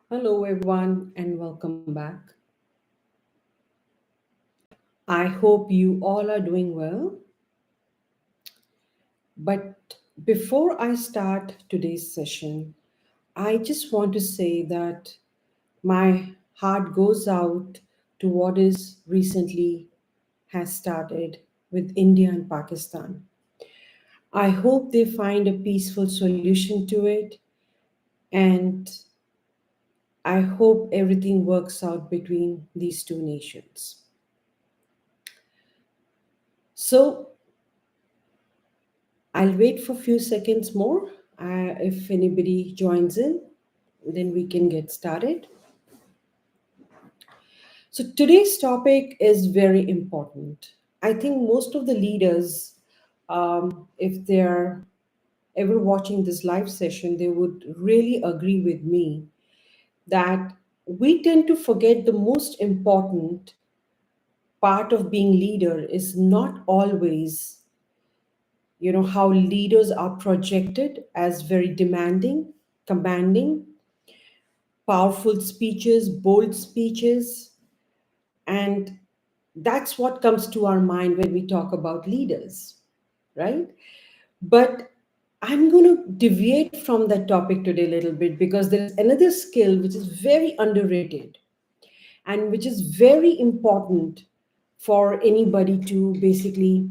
Hello, everyone, and welcome back. I hope you all are doing well. But before I start today's session, I just want to say that my heart goes out to what is recently has started with India and Pakistan. I hope they find a peaceful solution to it, and I hope everything works out between these two nations. So, I'll wait for a few seconds more. If anybody joins in, then we can get started. So, today's topic is very important. I think most of the leaders, if they're ever watching this live session, they would really agree with me that we tend to forget the most important part of being leader is not always how leaders are projected as very demanding, commanding, powerful speeches, bold speeches, and that's what comes to our mind when we talk about leaders, right? But I'm going to deviate from that topic today a little bit because there is another skill which is very underrated and which is very important for anybody to basically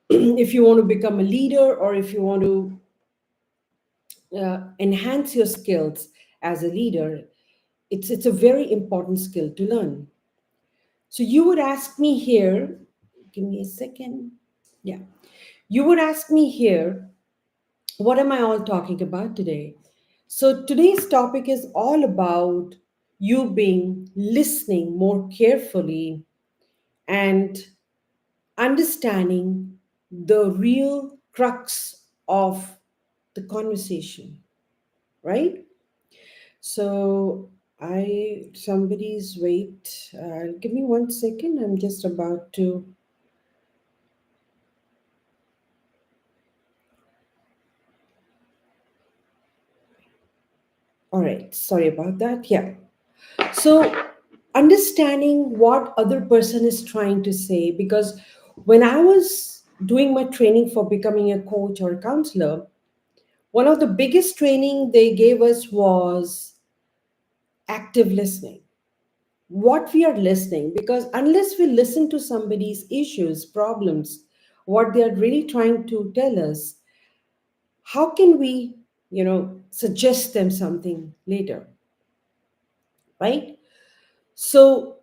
if you want to become a leader or if you want to enhance your skills as a leader, it's a very important skill to learn. So you would ask me here, give me a second. Yeah. You would ask me here, what am I all talking about today? So today's topic is all about you being listening more carefully and understanding the real crux of the conversation, right? So somebody's wait. Give me 1 second. I'm just about to. All right. Sorry about that. Yeah. So understanding what other person is trying to say, because when I was doing my training for becoming a coach or a counselor, one of the biggest training they gave us was active listening. What we are listening, because unless we listen to somebody's issues, problems, what they are really trying to tell us, how can we suggest them something later, right? So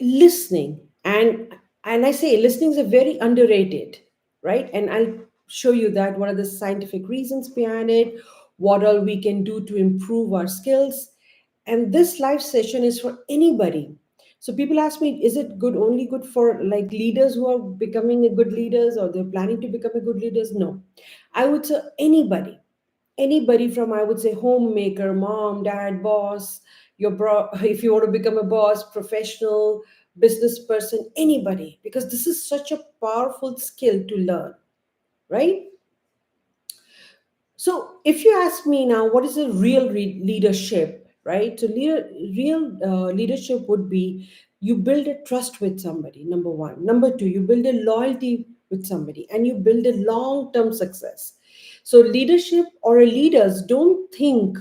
listening, and I say listening is a very underrated, right? And I'll show you that what are the scientific reasons behind it, what all we can do to improve our skills. And this live session is for anybody. So people ask me, is it good only good for like leaders who are becoming a good leaders or they're planning to become a good leaders? No, I would say anybody from, I would say, homemaker, mom, dad, boss, your bro, if you want to become a boss, professional, business person, anybody, because this is such a powerful skill to learn, right? So if you ask me now, what is a real leadership, right? So real leadership would be you build a trust with somebody, number one. Number two, you build a loyalty with somebody and you build a long-term success. So leadership or a leaders don't think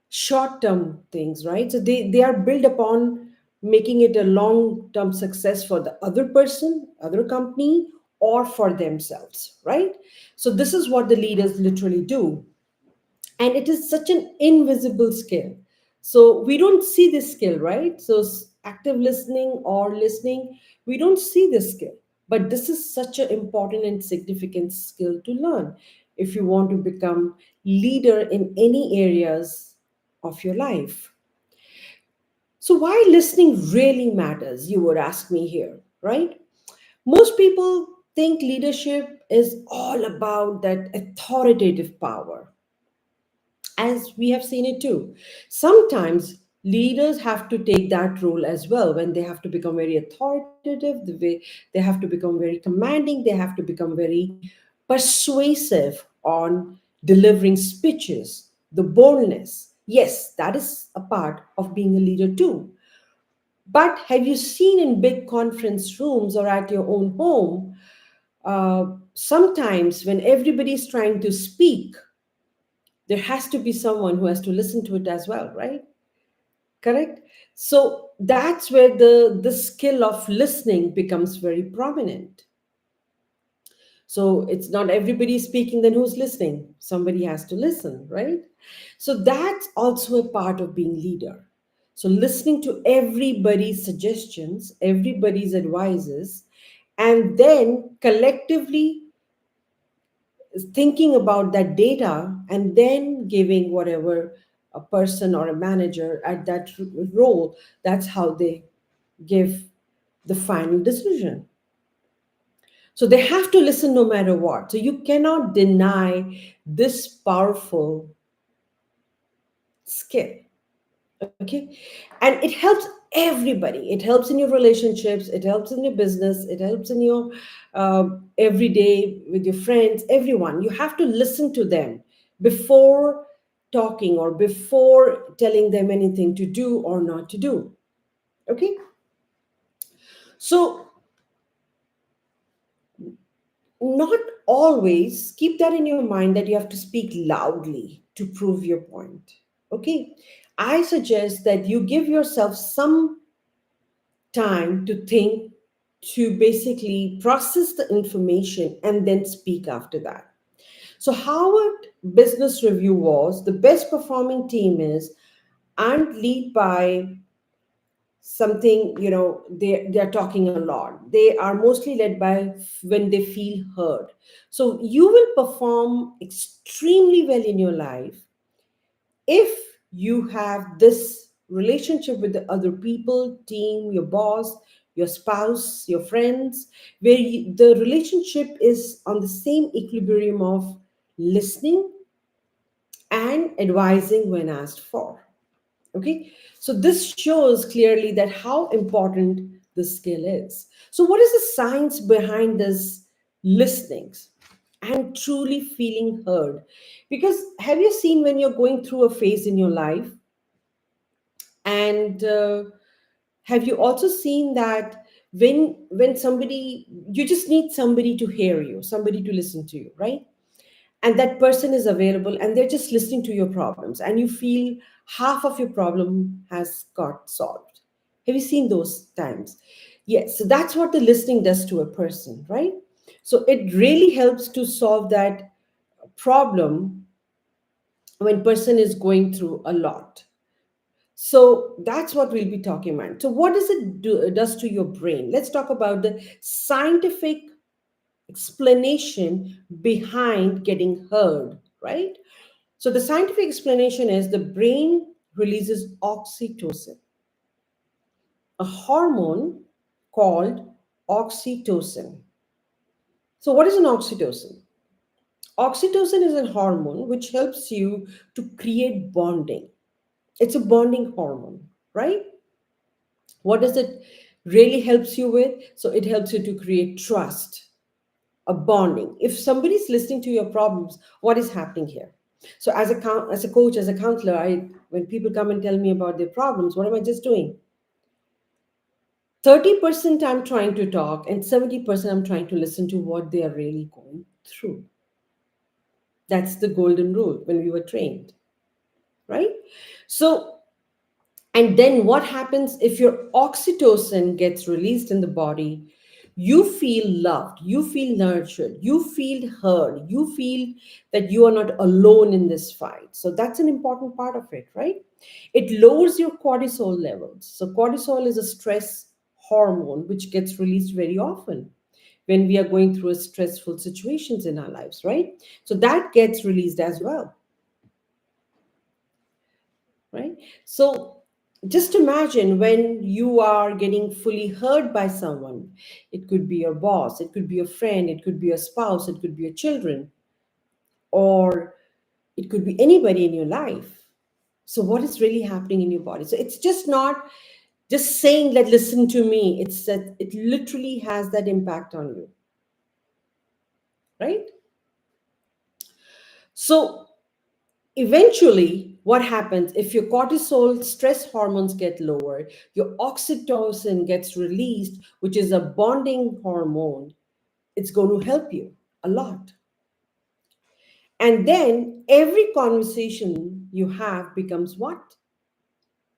short-term things, right? So they are built upon making it a long-term success for the other person, other company, or for themselves, right? So this is what the leaders literally do, and it is such an invisible skill. So we don't see this skill, right? So active listening or listening, we don't see this skill, but this is such an important and significant skill to learn if you want to become leader in any areas of your life. So why listening really matters, you would ask me here, right? Most people think leadership is all about that authoritative power, as we have seen it too. Sometimes leaders have to take that role as well when they have to become very authoritative, the way they have to become very commanding, they have to become very persuasive on delivering speeches, the boldness. Yes, that is a part of being a leader too. But have you seen in big conference rooms or at your own home, sometimes when everybody is trying to speak, there has to be someone who has to listen to it as well, right? Correct? So that's where the skill of listening becomes very prominent. So it's not everybody speaking, then who's listening? Somebody has to listen, right? So that's also a part of being leader. So listening to everybody's suggestions, everybody's advices, and then collectively thinking about that data and then giving whatever a person or a manager at that role, that's how they give the final decision. So they have to listen no matter what. So you cannot deny this powerful skill. Okay. And it helps everybody. It helps in your relationships, it helps in your business, it helps in your everyday with your friends, everyone. You have to listen to them before talking or before telling them anything to do or not to do. Okay. So not always keep that in your mind that you have to speak loudly to prove your point. Okay. I suggest that you give yourself some time to think, to basically process the information and then speak after that. So Harvard Business Review was the best performing team is and lead by something, they're talking a lot. They are mostly led by when they feel heard. So you will perform extremely well in your life if you have this relationship with the other people, team, your boss, your spouse, your friends, where the relationship is on the same equilibrium of listening and advising when asked for. Okay, so this shows clearly that how important the skill is. So what is the science behind this listening and truly feeling heard? Because have you seen when you're going through a phase in your life, and have you also seen that when somebody, you just need somebody to hear you, somebody to listen to you, right? And that person is available and they're just listening to your problems and you feel half of your problem has got solved. Have you seen those times? Yes. So that's what the listening does to a person, right? So it really helps to solve that problem when person is going through a lot. So that's what we'll be talking about. So what does it do does to your brain? Let's talk about the scientific explanation behind getting heard, right? So the scientific explanation is the brain releases oxytocin, a hormone called oxytocin. So what is an oxytocin? Oxytocin is a hormone which helps you to create bonding. It's a bonding hormone, right? What does it really helps you with? So it helps you to create trust, a bonding. If somebody's listening to your problems, what is happening here? So as a coach, as a counselor, I when people come and tell me about their problems, what am I just doing? 30% I'm trying to talk and 70% I'm trying to listen to what they are really going through. That's the golden rule when we were trained, right? So and then what happens if your oxytocin gets released in the body? You feel loved, you feel nurtured, you feel heard, you feel that you are not alone in this fight. So that's an important part of it, right? It lowers your cortisol levels. So cortisol is a stress hormone which gets released very often when we are going through a stressful situations in our lives, right? So that gets released as well, right? So just imagine when you are getting fully heard by someone. It could be your boss, it could be a friend, it could be a spouse, it could be your children, or it could be anybody in your life. So what is really happening in your body? So it's just not just saying that listen to me, it's that it literally has that impact on you, right? So Eventually, what happens if your cortisol stress hormones get lower, your oxytocin gets released, which is a bonding hormone, it's going to help you a lot. And then every conversation you have becomes what?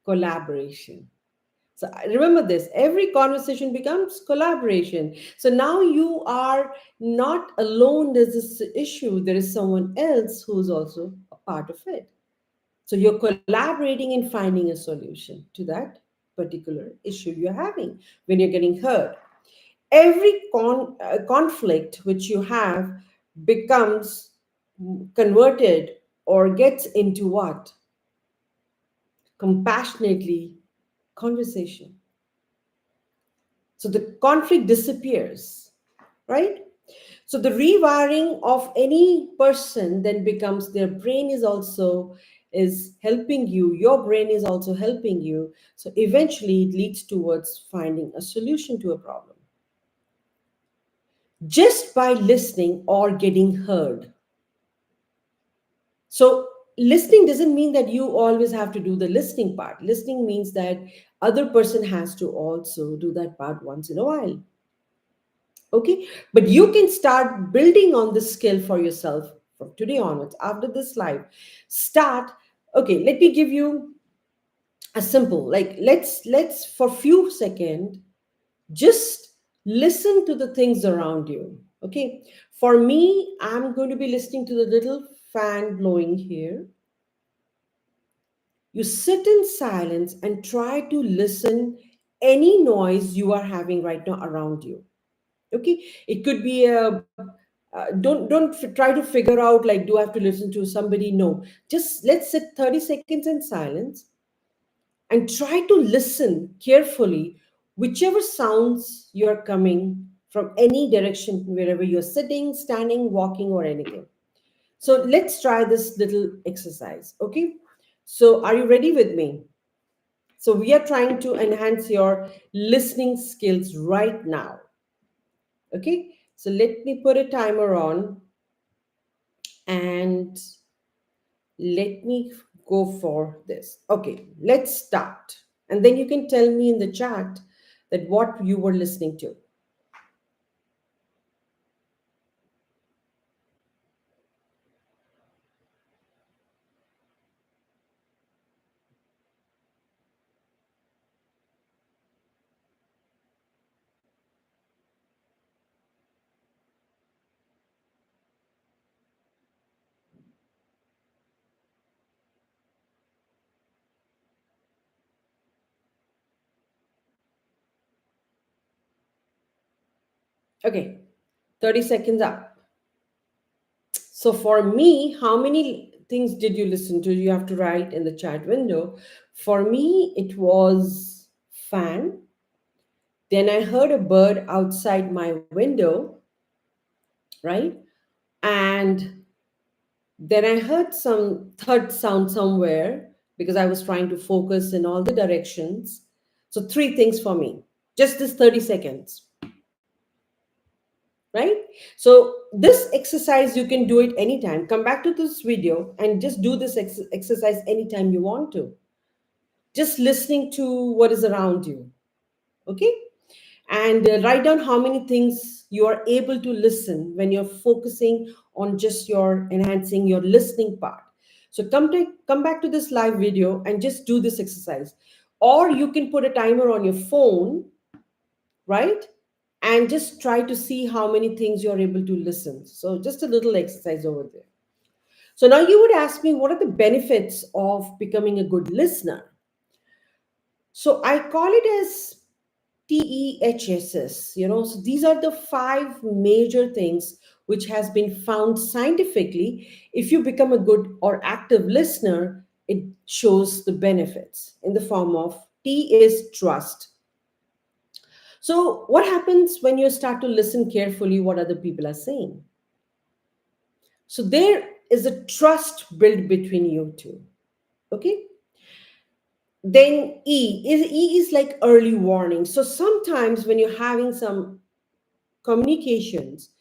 Collaboration. So remember this, every conversation becomes collaboration. So now you are not alone, there's this issue, there is someone else who's also a part of it. So you're collaborating in finding a solution to that particular issue you're having when you're getting hurt. Every conflict which you have becomes converted or gets into what? Compassionately conversation. So the conflict disappears, right? So the rewiring of any person then becomes their brain is also is helping you, your brain is also helping you. So eventually it leads towards finding a solution to a problem. Just by listening or getting heard. So listening doesn't mean that you always have to do the listening part. Listening means that other person has to also do that part once in a while. Okay, but you can start building on this skill for yourself from today onwards after this live. Start. Okay, let me give you a simple, like, let's for few seconds just listen to the things around you. Okay, for me, I'm going to be listening to the little fan blowing here. You sit in silence and try to listen any noise you are having right now around you. Okay, it could be a don't try to figure out like, do I have to listen to somebody? No, just let's sit 30 seconds in silence and try to listen carefully whichever sounds you're coming from any direction, wherever you're sitting, standing, walking, or anything. So let's try this little exercise. Okay, so are you ready with me? So we are trying to enhance your listening skills right now. Okay, so let me put a timer on and let me go for this. Okay, let's start. And then you can tell me in the chat that what you were listening to. Okay, 30 seconds up. So for me, how many things did you listen to? You have to write in the chat window. For me, it was fan. Then I heard a bird outside my window, right? And then I heard some third sound somewhere because I was trying to focus in all the directions. So, three things for me, just this 30 seconds, right? So, this exercise, you can do it anytime. Come back to this video and just do this exercise anytime you want to. Just listening to what is around you, okay? And write down how many things you are able to listen when you're focusing on just your enhancing your listening part. So come back to this live video and just do this exercise, or you can put a timer on your phone, right? And just try to see how many things you're able to listen. So just a little exercise over there. So now you would ask me, what are the benefits of becoming a good listener? So I call it as TEHSS, so these are the five major things which has been found scientifically. If you become a good or active listener, it shows the benefits in the form of T is trust. So what happens when you start to listen carefully what other people are saying? So there is a trust built between you two. Okay. Then E is like early warning. So sometimes when you're having some communications,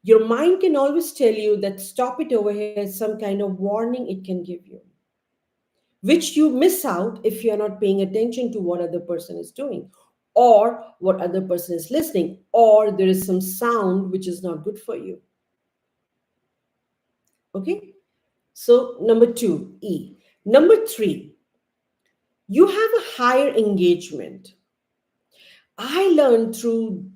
Your mind can always tell you that stop it over here, is some kind of warning it can give you, which you miss out if you're not paying attention to what other person is doing, or what other person is listening, or there is some sound which is not good for you. Okay? So, number two, E. Number three, you have a higher engagement. I learned through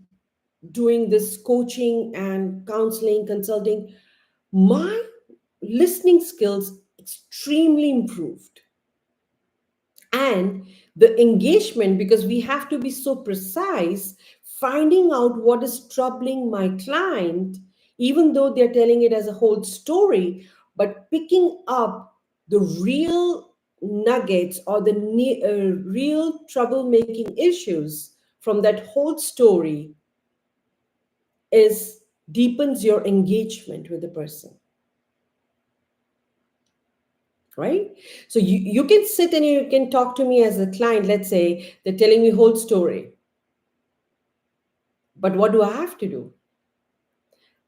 doing this coaching and counseling, consulting, my listening skills extremely improved. And the engagement, because we have to be so precise, finding out what is troubling my client, even though they're telling it as a whole story, but picking up the real nuggets or the real troublemaking issues from that whole story is deepens your engagement with the person, right? So you can sit and you can talk to me as a client. Let's say they're telling me whole story, but what do I have to do?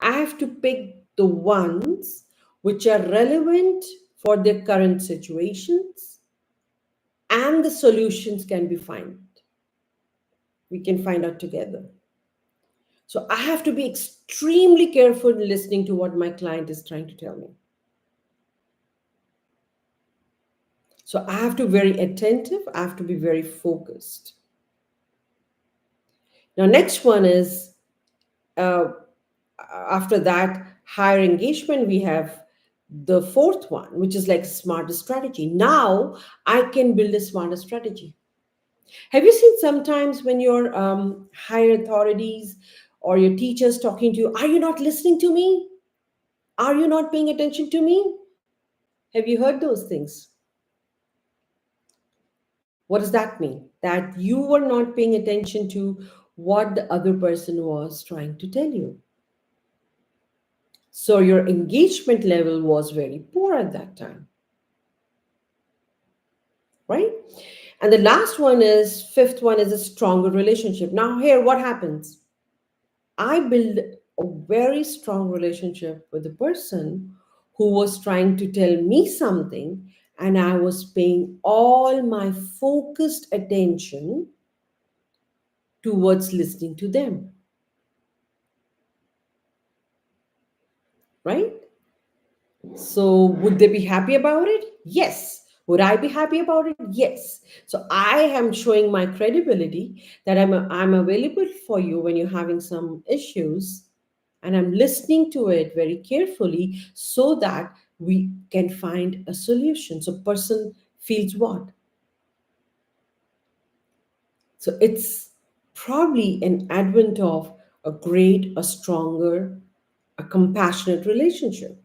I have to pick the ones which are relevant for their current situations, and the solutions can be found. We can find out together. So I have to be extremely careful in listening to what my client is trying to tell me. So I have to be very attentive. I have to be very focused. Now, next one is, uh, after that higher engagement, we have the fourth one, which is like smarter strategy. Now I can build a smarter strategy. Have you seen sometimes when your higher authorities or your teachers talking to you, are you not listening to me? Are you not paying attention to me? Have you heard those things? What does that mean? That you were not paying attention to what the other person was trying to tell you. So your engagement level was very poor at that time, right? And the last one is, fifth one is a stronger relationship. Now, here, what happens? I build a very strong relationship with the person who was trying to tell me something, and I was paying all my focused attention towards listening to them, right? So, would they be happy about it? Yes. Would I be happy about it? Yes. So, I am showing my credibility that I'm available for you when you're having some issues, and I'm listening to it very carefully so that we can find a solution. So, person feels what? So, it's probably an advent of a great, a stronger, a compassionate relationship.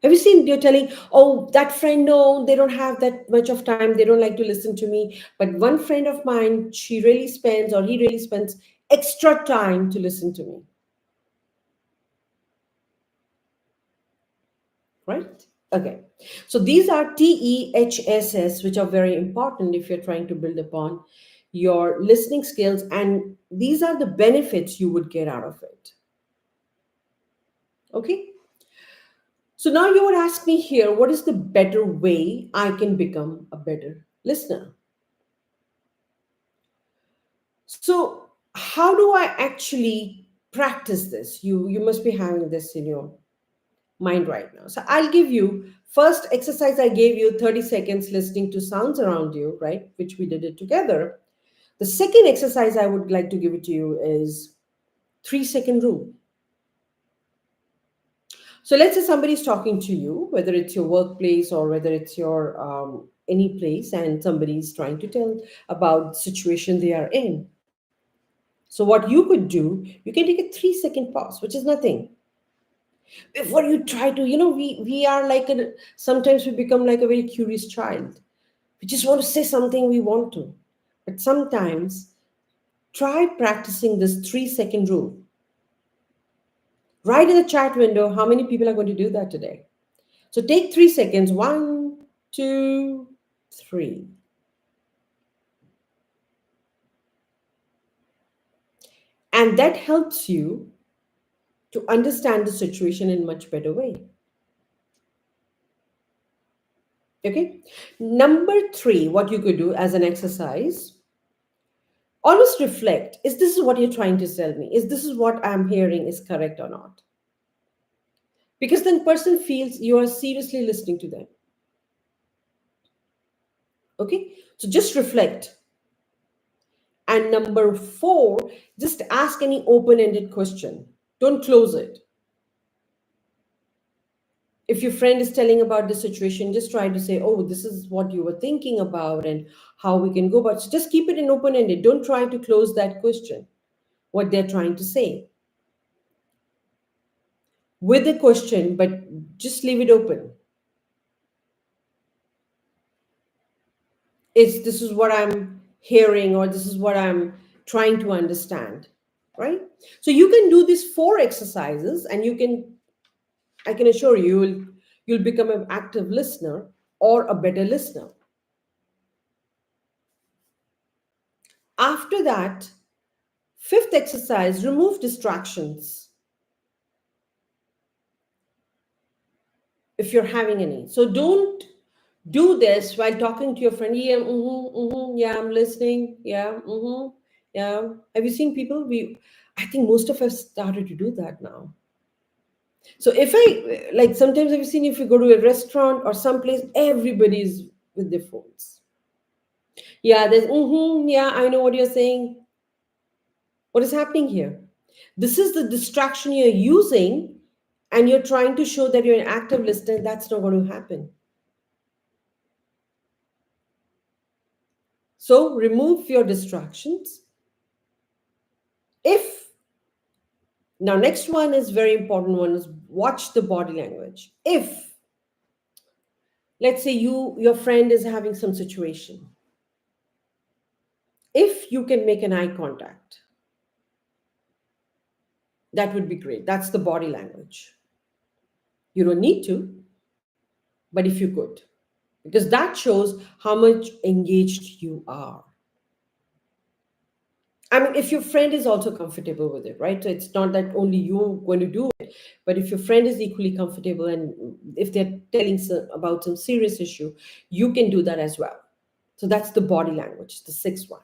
Have you seen you're telling, oh, that friend, no, they don't have that much of time. They don't like to listen to me. But one friend of mine, she really spends or he really spends extra time to listen to me, right? Okay. So these are TEHSS, which are very important if you're trying to build upon your listening skills. And these are the benefits you would get out of it. Okay. So now you would ask me here, what is the better way I can become a better listener? So, how do I actually practice this? You must be having this in your mind right now. So, I'll give you first exercise. I gave you 30 seconds listening to sounds around you, right? Which we did it together. The second exercise I would like to give it to you is 3 second rule. So, let's say somebody's talking to you, whether it's your workplace or whether it's your any place, and somebody's trying to tell about the situation they are in. So what you could do, you can take a 3 second pause, which is nothing. Before you try to, we are like sometimes we become like a very curious child. We just want to say something we want to. But sometimes try practicing this 3 second rule. Right in the chat window, how many people are going to do that today? So take 3 seconds. One, two, three. And that helps you to understand the situation in much better way. Okay. Number three, what you could do as an exercise, always reflect, is this is what you're trying to tell me? Is this is what I'm hearing is correct or not? Because then person feels you are seriously listening to them. Okay. So just reflect. And number four, just ask any open-ended question. Don't close it. If your friend is telling about the situation, just try to say, oh, this is what you were thinking about and how we can go about. So just keep it in open-ended. Don't try to close that question, what they're trying to say. With a question, but just leave it open. It's this is what I'm hearing, or this is what I'm trying to understand. Right? So you can do these four exercises, and you can, I can assure you, you'll become an active listener or a better listener. After that, fifth exercise, remove distractions if you're having any. So don't do this while talking to your friend. Yeah, yeah, I'm listening. Yeah, yeah. Have you seen people? I think most of us started to do that now. So if I like, sometimes have you seen if you go to a restaurant or someplace, everybody's with their phones. Yeah, there's yeah, I know what you're saying. What is happening here? This is the distraction you're using, and you're trying to show that you're an active listener. That's not going to happen. So remove your distractions. If now, next one is very important one is watch the body language. If let's say your friend is having some situation, if you can make an eye contact, that would be great. That's the body language. You don't need to, but if you could, because that shows how much engaged you are. I mean, if your friend is also comfortable with it, right? So it's not that only you're going to do it, but if your friend is equally comfortable and if they're telling about some serious issue, you can do that as well. So that's the body language, the sixth one.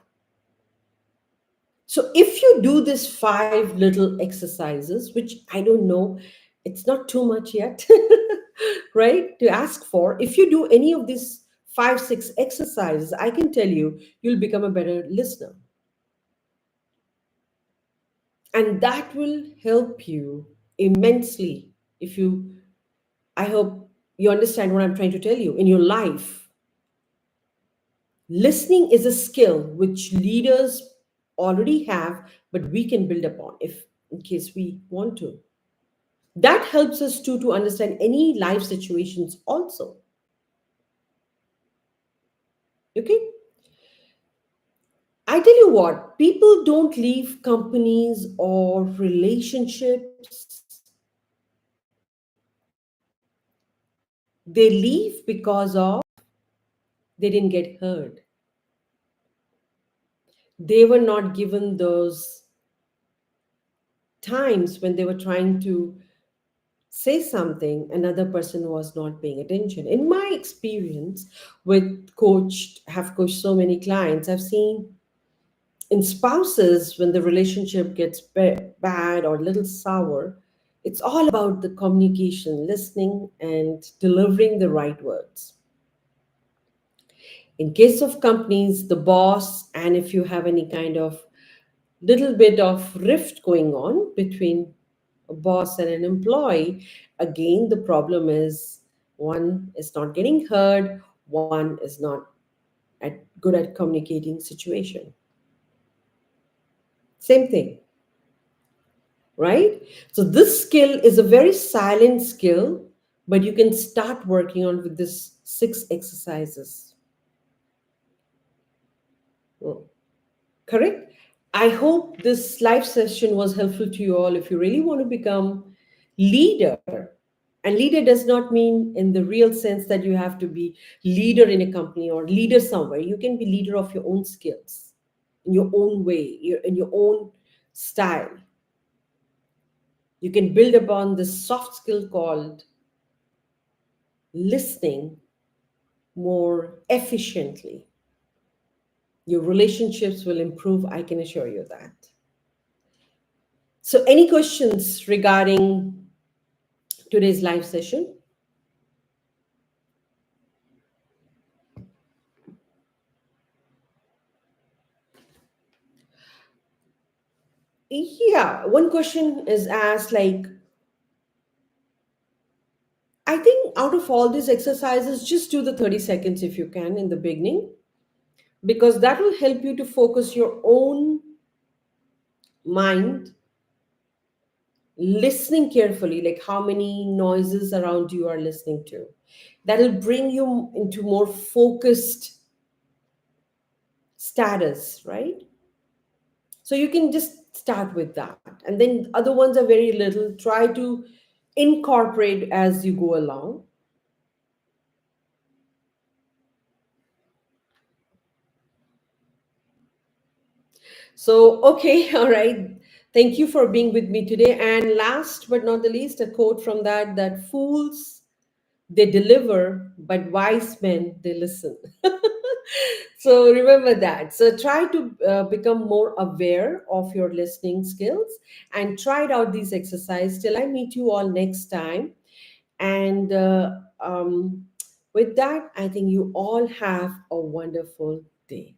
So if you do this five little exercises, which I don't know, it's not too much yet, right? To ask for. If you do any of these five, six exercises, I can tell you, you'll become a better listener. And that will help you immensely. If you, I hope you understand what I'm trying to tell you in your life. Listening is a skill which leaders already have, but we can build upon if in case we want to. That helps us too to understand any life situations also. Okay. I tell you what, people don't leave companies or relationships, they leave because of they didn't get heard. They were not given those times when they were trying to say something, another person was not paying attention. In my experience with have coached so many clients, I've seen in spouses when the relationship gets bad or a little sour, it's all about the communication, listening and delivering the right words. In case of companies, the boss, and if you have any kind of little bit of rift going on between a boss and an employee, again, the problem is one is not getting heard, one is not good at communicating situation. Same thing, right? So this skill is a very silent skill, but you can start working on with this six exercises. Oh, correct? I hope this live session was helpful to you all. If you really want to become leader, and leader does not mean in the real sense that you have to be leader in a company or leader somewhere. You can be leader of your own skills, in your own way, in your own style. You can build upon this soft skill called listening more efficiently. Your relationships will improve, I can assure you that. So, any questions regarding today's live session? Yeah, one question is asked like, I think out of all these exercises, just do the 30 seconds if you can in the beginning, because that will help you to focus your own mind, listening carefully, like how many noises around you are listening to. That will bring you into more focused status, right? So you can just start with that. And then other ones are very little. Try to incorporate as you go along. So, okay, all right. Thank you for being with me today. And last but not the least, a quote from that fools they deliver, but wise men they listen. So remember that. So try to become more aware of your listening skills and try out these exercises till I meet you all next time. And with that, I think you all have a wonderful day.